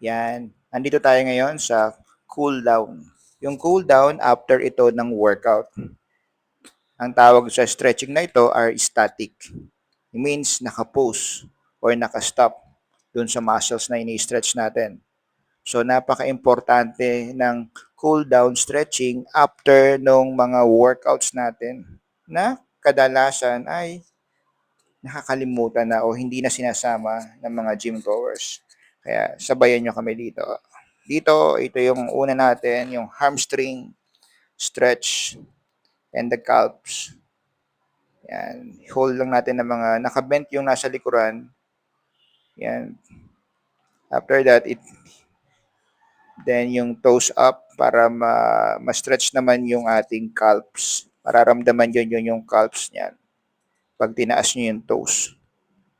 Yan. Andito tayo ngayon sa cool down. Yung cool down after ito ng workout. Ang tawag sa stretching na ito are static. It means naka-pose or naka-stop dun sa muscles na ini-stretch natin. So napaka-importante ng cool down stretching after nung mga workouts natin na kadalasan ay nakakalimutan na o hindi na sinasama ng mga gym goers. Kaya sabayan nyo kami dito. Dito, ito yung una natin, yung hamstring stretch and the calves. Yan. Hold lang natin ng mga nakabent yung nasa likuran. Yan. After that, then yung toes up para ma-stretch naman yung ating calves. Mararamdaman yun yung calves niyan. Pag tinaas nyo yung toes.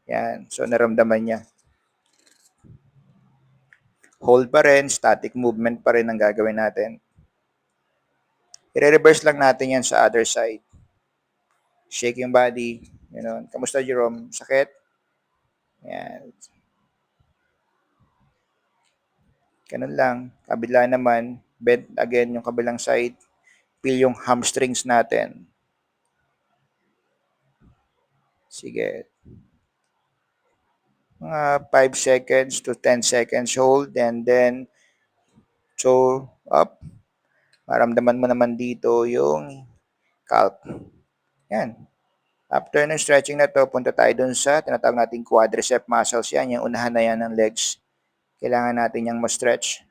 Yan. So, naramdaman niya. Hold pa rin, static movement pa rin ang gagawin natin. I-reverse lang natin yan sa other side. Shake yung body. Ganun. Kamusta, Jerome? Sakit? Yan. Ganun lang. Kabila naman, bend again yung kabilang side. Feel yung hamstrings natin. Sige. Mga 5 seconds to 10 seconds hold and then toe up. Maramdaman mo naman dito yung calf. Yan. After ng stretching na to, punta tayo dun sa tinatawag nating quadricep muscles. Yan, yung unahan na yan ng legs. Kailangan natin yung ma-stretch.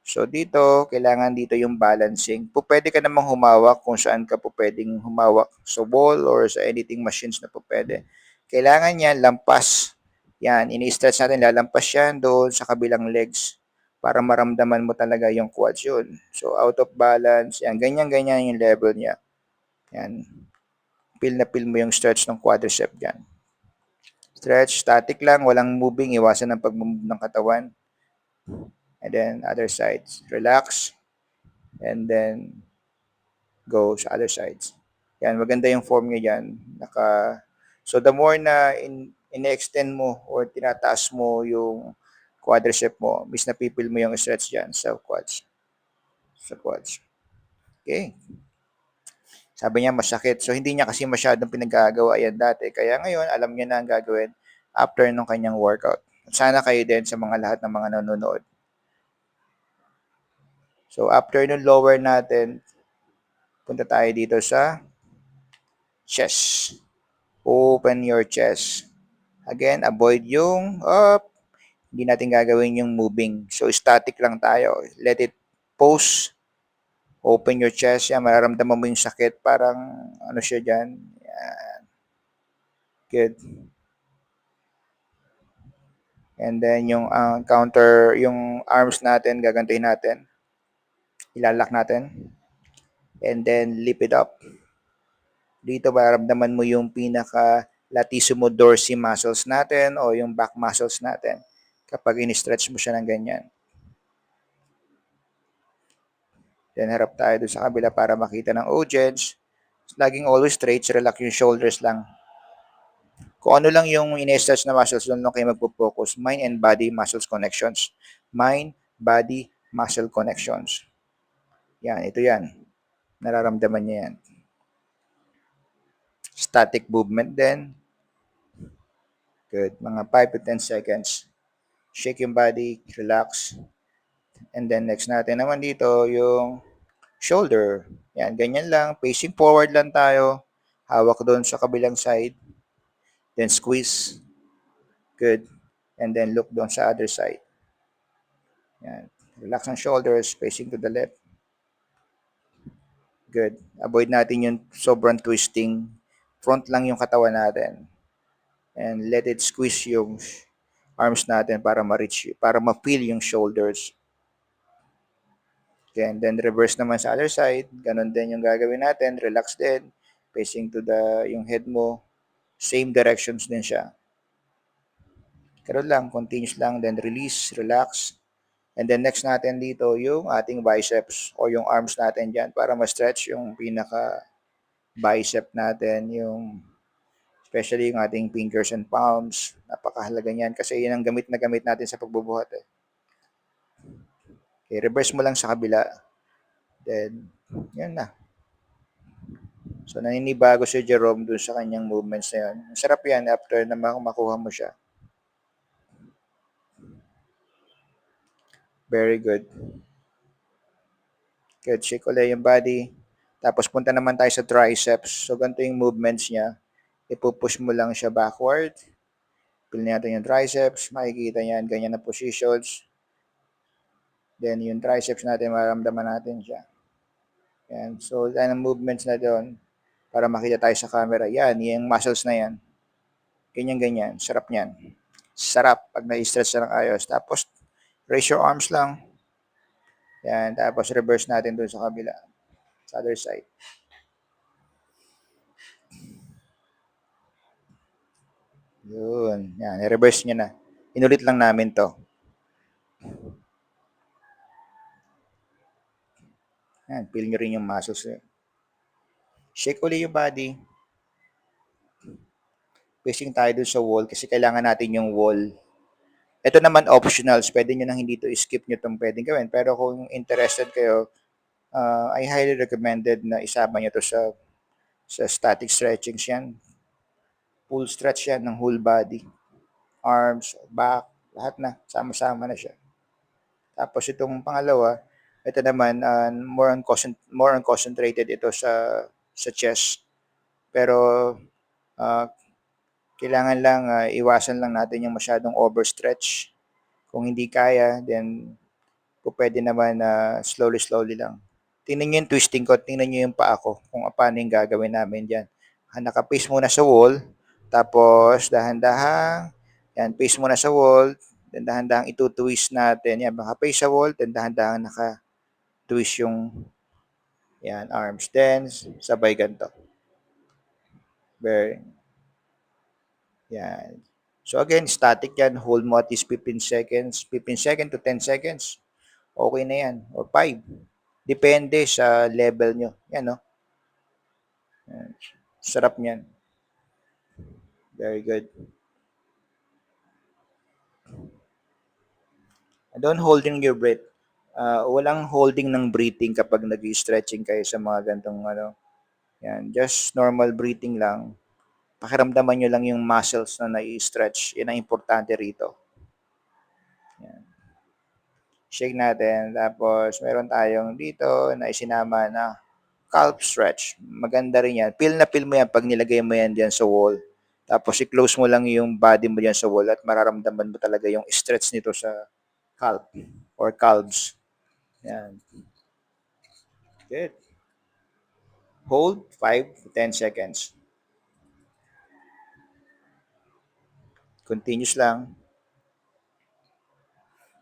So dito, kailangan dito yung balancing. Pwede ka namang humawak kung saan ka pwedeng humawak. Sa wall or sa anything machines na pwede. Kailangan yan, lampas. Yan, ini-stretch natin, lalampas yan doon sa kabilang legs para maramdaman mo talaga yung quads yun. So out of balance, yan, ganyan-ganyan yung level niya. Yan, feel na feel mo yung stretch ng quadricep dyan. Stretch, static lang, walang moving, iwasan ng pag-move ng katawan. And then other sides, relax. And then go sa other sides. Yan, maganda yung form niya dyan. So the more na in-extend mo or tinataas mo yung quadricep mo, mas napipil mo yung stretch dyan sa quads. Sa quads. Okay. Sabi niya masakit. So hindi niya kasi masyadong pinagagawa yan dati. Kaya ngayon, alam niya na ang gagawin after nung kanyang workout. Sana kayo din sa mga lahat ng mga nanonood. So after nung lower natin, punta tayo dito sa chest. Open your chest. Again, avoid yung up. Hindi natin gagawin yung moving. So static lang tayo. Let it pose. Open your chest. Yan, mararamdaman mo yung sakit. Parang ano siya dyan. Yan. Good. And then yung counter, yung arms natin, gagantuhin natin. Ilalak natin. And then lift it up. Dito mararamdaman mo yung pinaka latissimus dorsi muscles natin o yung back muscles natin kapag in-stretch mo siya ng ganyan. Then harap tayo doon sa kabila para makita ng audience. Laging always straight, relax yung shoulders lang. Kung ano lang yung in-stretch na muscles, doon lang kayo magpo-focus. Mind and body muscles connections. Mind, body, muscle connections. Yan, ito yan. Nararamdaman niya yan. Static movement din. Good. Mga 5 to 10 seconds. Shake yung body, relax. And then next natin naman dito yung shoulder. Yan, ganyan lang. Facing forward lang tayo. Hawak doon sa kabilang side. Then squeeze. Good. And then look doon sa other side. Yan. Relax ang shoulders, facing to the left. Good. Avoid natin yung sobrang twisting. Front lang yung katawan natin. And let it squeeze yung arms natin para ma-reach, para ma-feel yung shoulders. Okay, and then reverse naman sa other side. Ganon din yung gagawin natin. Relax din. Facing to yung head mo. Same directions din siya. Karoon lang, continuous lang, then release, relax. And then next natin dito yung ating biceps o yung arms natin dyan para ma-stretch yung pinaka bicep natin, yung especially yung ating fingers and palms. Napakahalaga niyan kasi yan ang gamit na gamit natin sa pagbubuhat. Okay, reverse mo lang sa kabila. Then, yan na. So, naninibago si Jerome dun sa kanyang movements na yun. Masarap yan after na makuha mo siya. Very good. Good. Shake ulit yung body. Tapos punta naman tayo sa triceps. So, ganito yung movements niya. Ipupush mo lang siya backward. Feel natin yung triceps. Makikita yan. Ganyan na positions. Then, yung triceps natin, maramdaman natin siya. Yan. So, yan ang movements na doon para makita tayo sa camera. Yan, yung muscles na yan. Ganyan-ganyan. Sarap niyan. Sarap pag na-stretch na ng ayos. Tapos, raise your arms lang. Yan. Tapos, reverse natin doon sa kabila. Sa other side. Yun. Yan. I-reverse niya na. Inulit lang namin to. Yan. Feel nyo rin yung muscles. Shake ulit yung body. Facing tayo dun sa wall kasi kailangan natin yung wall. Ito naman optionals. Pwede nyo nang hindi to skip nyo itong pwedeng gawin. Pero kung interested kayo, I highly recommended na isama nyo to sa static stretchings yan. Full stretch yan ng whole body. Arms, back, lahat na. Sama-sama na siya. Tapos itong pangalawa, ito naman more on concentrated ito sa chest. Pero uh, kailangan lang iwasan lang natin yung masyadong overstretch. Kung hindi kaya, then pwede naman slowly lang. Tingnan nyo yung twisting ko, tingnan nyo yung paa ko kung paano yung gagawin namin dyan. Naka-face muna sa wall, tapos dahan-dahang, yan, face muna sa wall, then dahan-dahang ito-twist natin. Yan, naka-face sa wall, then dahan-dahang naka-twist yung yan, arms. Then, sabay ganito. Very, yan. So again, static yan. Hold mo at least 15 seconds. 15 seconds to 10 seconds. Okay na yan. Or 5. Depende sa level nyo. Yan, no? Yan. Sarap niyan. Very good. Don't holding your breath. Walang holding ng breathing kapag nag-stretching kayo sa mga gantong ano. Yan. Just normal breathing lang. Pakiramdaman nyo lang yung muscles na nai-stretch. Yan ang importante rito. Yan. Shake natin. Tapos, meron tayong dito na isinama na calf stretch. Maganda rin yan. Feel mo yan pag nilagay mo yan dyan sa wall. Tapos, i-close mo lang yung body mo dyan sa wall at mararamdaman mo talaga yung stretch nito sa calf or calves. Yan. Good. Hold 5 to 10 seconds. Continuous lang.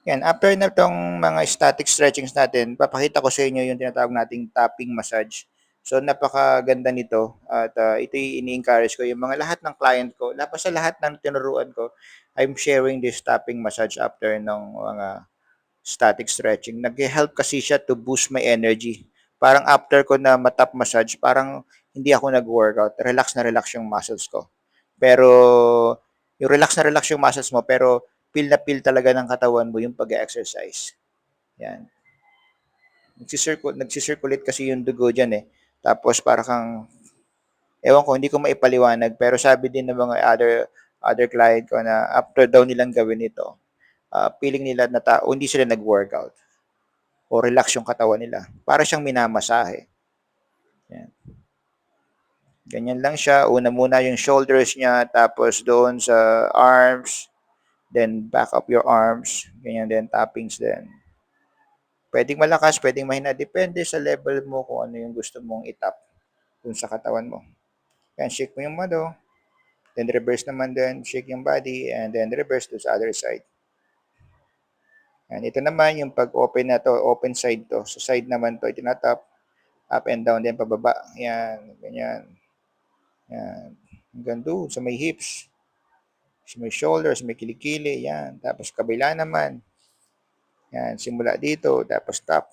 Yan, after na itong mga static stretchings natin, papakita ko sa inyo yung tinatawag nating tapping massage. So, napakaganda nito at ito yung ini-encourage ko. Yung mga lahat ng client ko, lapas sa lahat ng tinuruan ko, I'm sharing this tapping massage after ng mga static stretching. Nag-help kasi siya to boost my energy. Parang after ko na matap massage, parang hindi ako nag-workout. Relax na relax yung muscles ko. Pero, yung relax yung muscles mo, pero feel na feel talaga ng katawan mo yung pag-exercise. Yan. Nagsisirculate kasi yung dugo dyan eh. Tapos para kang, ewan ko, hindi ko maipaliwanag, pero sabi din ng mga other client ko na after daw nilang gawin ito, feeling nila na hindi sila nag-workout o relax yung katawan nila. Para siyang minamasahe. Yan. Ganyan lang siya. Una muna yung shoulders niya, tapos doon sa arms, then back up your arms. Ganyan din, tappings din. Pwedeng malakas, pwedeng mahina. Depende sa level mo kung ano yung gusto mong itap dun sa katawan mo. Yan, shake mo yung mado. Then reverse naman din, shake yung body, and then reverse to sa other side. Yan, ito naman yung pag-open na to, open side to. Sa side naman to, itinatap, up and down din, pababa. Yan, ganyan. Yan. Hanggang doon, sa may hips, sa may shoulders, may kilikili, yan. Tapos kabila naman. Yan, simula dito, tapos top.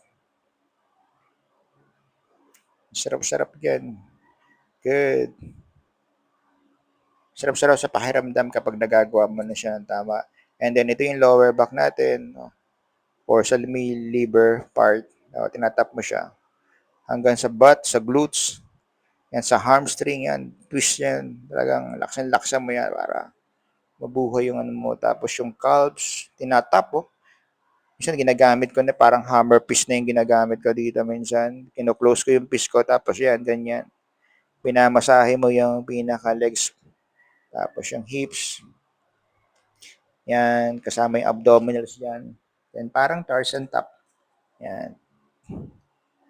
Sarap-sarap yan. Good. Sarap-sarap sa pakiramdam kapag nagagawa mo na siya ng tama. And then ito yung lower back natin. or sa may liver part. Tinatap mo siya hanggang sa butt, sa glutes, yan sa hamstring yan, twist yan. Talagang laksan-laksan mo yan para mabuhay yung ano mo. Tapos yung calves, tinatap oh. Minsan ginagamit ko na parang hammer piece na yung ginagamit ko dito minsan. Kino-close ko yung piece ko tapos yan, ganyan. Pinamasahe mo yung pinaka-legs. Tapos yung hips. Yan, kasama yung abdominals yan. Then parang Tarzan top. Yan.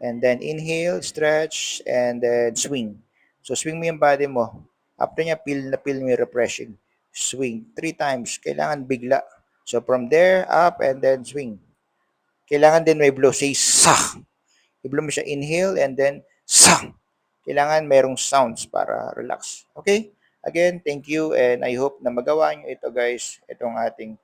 And then inhale, stretch, and then swing. So swing mo yung body mo. After niya, feel mo yung refreshing. Swing. 3 times. Kailangan bigla. So from there, up, and then swing. Kailangan din may blow. Say, sa. I-blow mo siya. Inhale, and then, sa. Kailangan merong sounds para relax. Okay? Again, thank you, and I hope na magawa nyo ito, guys. Itong ating